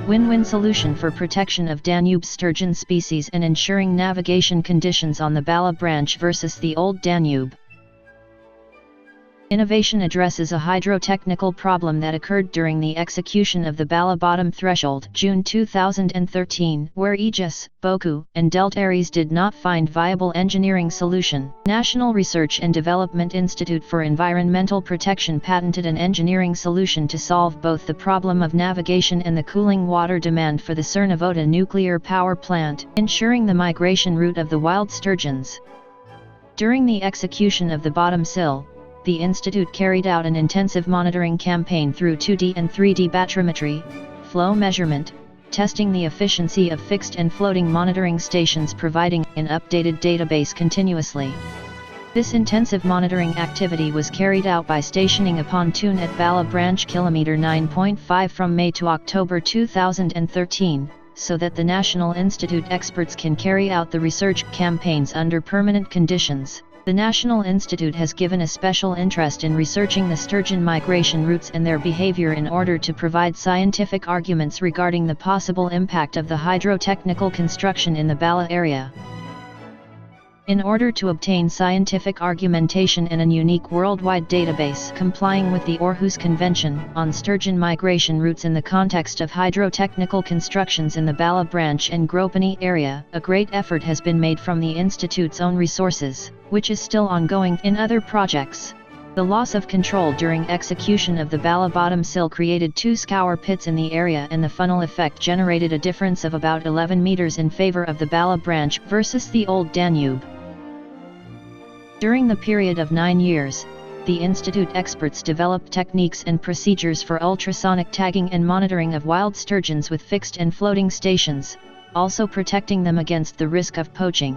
Win-win solution for protection of Danube sturgeon species and ensuring navigation conditions on the Bala branch versus the Old Danube. Innovation addresses a hydrotechnical problem that occurred during the execution of the Bala bottom threshold June 2013, where Aegis, Boku, and Delta Ares did not find viable engineering solution. National Research and Development Institute for Environmental Protection patented an engineering solution to solve both the problem of navigation and the cooling water demand for the Cernavoda nuclear power plant, ensuring the migration route of the wild sturgeons. During the execution of the bottom sill, the Institute carried out an intensive monitoring campaign through 2D and 3D bathymetry, flow measurement, testing the efficiency of fixed and floating monitoring stations, providing an updated database continuously. This intensive monitoring activity was carried out by stationing a pontoon at Bala Branch km 9.5 from May to October 2013, so that the National Institute experts can carry out the research campaigns under permanent conditions. The National Institute has given a special interest in researching the sturgeon migration routes and their behavior in order to provide scientific arguments regarding the possible impact of the hydrotechnical construction in the Bala area. In order to obtain scientific argumentation and a unique worldwide database complying with the Aarhus Convention on sturgeon migration routes in the context of hydrotechnical constructions in the Bala branch and Gropani area, a great effort has been made from the Institute's own resources, which is still ongoing in other projects. The loss of control during execution of the Bala bottom sill created two scour pits in the area, and the funnel effect generated a difference of about 11 meters in favor of the Bala branch versus the Old Danube. During the period of 9 years, the Institute experts developed techniques and procedures for ultrasonic tagging and monitoring of wild sturgeons with fixed and floating stations, also protecting them against the risk of poaching.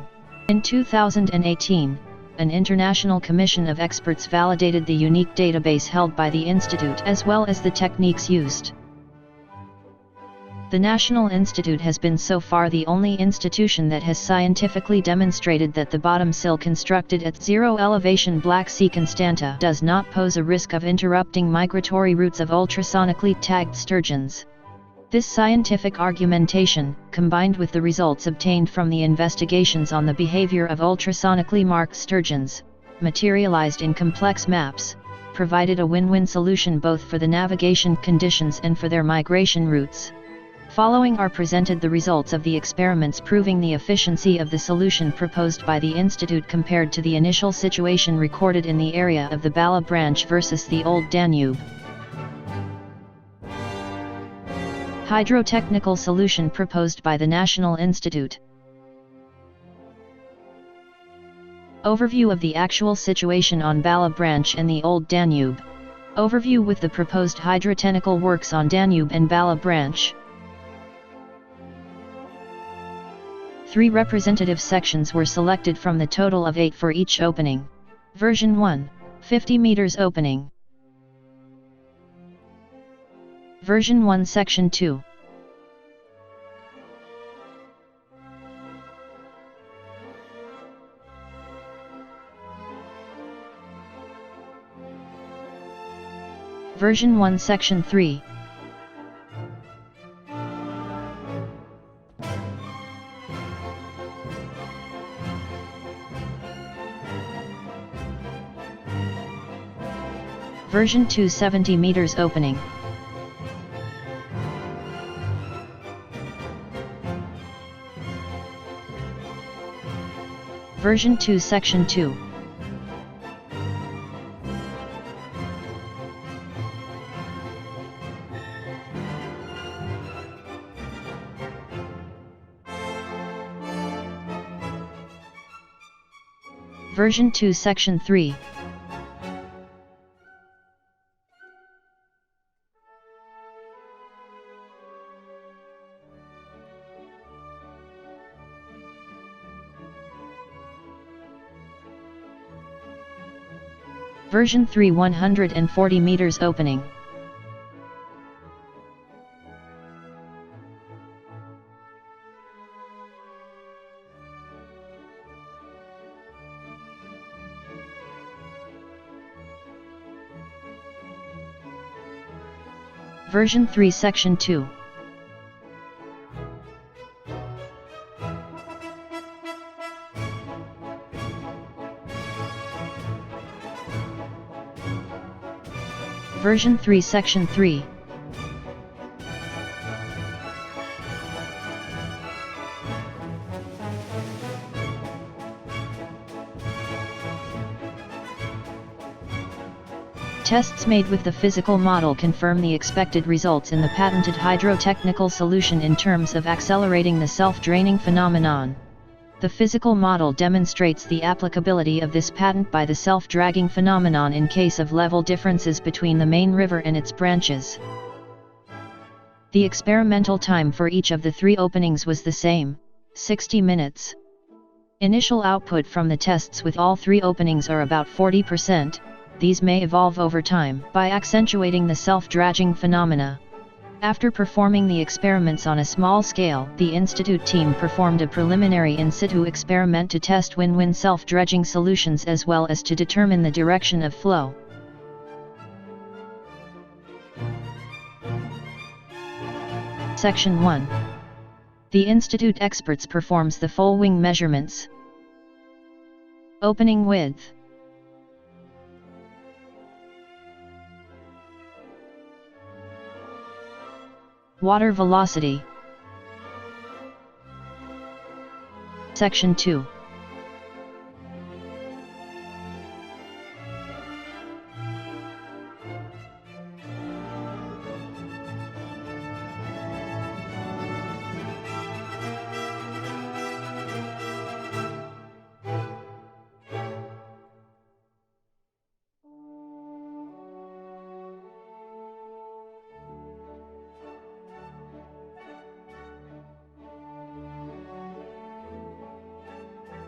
In 2018, an international commission of experts validated the unique database held by the Institute as well as the techniques used. The National Institute has been so far the only institution that has scientifically demonstrated that the bottom sill constructed at zero elevation Black Sea Constanta does not pose a risk of interrupting migratory routes of ultrasonically tagged sturgeons. This scientific argumentation, combined with the results obtained from the investigations on the behavior of ultrasonically marked sturgeons, materialized in complex maps, provided a win-win solution both for the navigation conditions and for their migration routes. Following are presented the results of the experiments proving the efficiency of the solution proposed by the Institute compared to the initial situation recorded in the area of the Bala branch versus the Old Danube. Hydrotechnical solution proposed by the National Institute. Overview of the actual situation on Bala branch and the Old Danube. Overview with the proposed hydrotechnical works on Danube and Bala branch. 3 representative sections were selected from the total of 8 for each opening. Version 1, 50 meters opening. Version 1 Section 2. Version 1 Section 3. Version 2 70 meters opening. Version 2 Section 2. Version 2 Section 3. Version 3 140 meters opening. Version 3 Section 2. Version 3 Section 3. Tests made with the physical model confirm the expected results in the patented hydrotechnical solution in terms of accelerating the self-draining phenomenon. The physical model demonstrates the applicability of this patent by the self-dragging phenomenon in case of level differences between the main river and its branches. The experimental time for each of the 3 openings was the same, 60 minutes. Initial output from the tests with all 3 openings are about 40%. These may evolve over time by accentuating the self-dragging phenomena. After performing the experiments on a small scale, the Institute team performed a preliminary in situ experiment to test win-win self-dredging solutions as well as to determine the direction of flow. Section 1. The Institute experts performs the full wing measurements. Opening width. Water velocity. Section 2.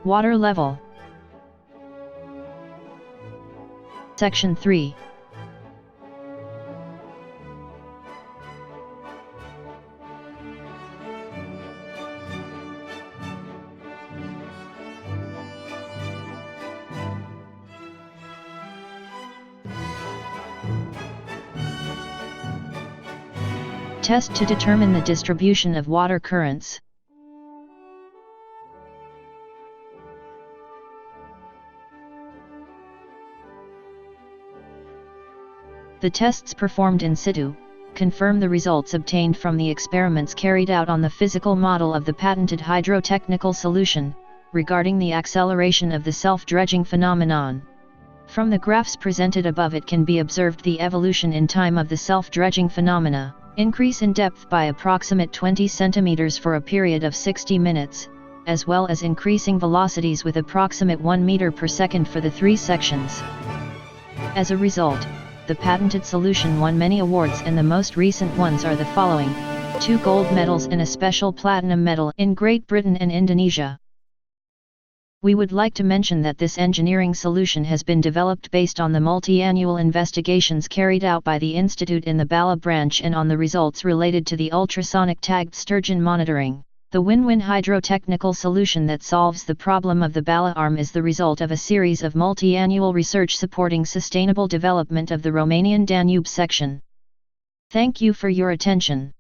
Water level. Section 3. Test to determine the distribution of water currents. The tests performed in situ confirm the results obtained from the experiments carried out on the physical model of the patented hydrotechnical solution, regarding the acceleration of the self-dredging phenomenon. From the graphs presented above, it can be observed the evolution in time of the self-dredging phenomena, increase in depth by approximate 20 centimeters for a period of 60 minutes, as well as increasing velocities with approximate 1 meter per second for the 3 sections. As a result, the patented solution won many awards, and the most recent ones are the following: 2 gold medals and a special platinum medal in Great Britain and Indonesia. We would like to mention that this engineering solution has been developed based on the multi-annual investigations carried out by the Institute in the Bala branch and on the results related to the ultrasonic tagged sturgeon monitoring. The win-win hydrotechnical solution that solves the problem of the Bala arm is the result of a series of multi-annual research supporting sustainable development of the Romanian Danube section. Thank you for your attention.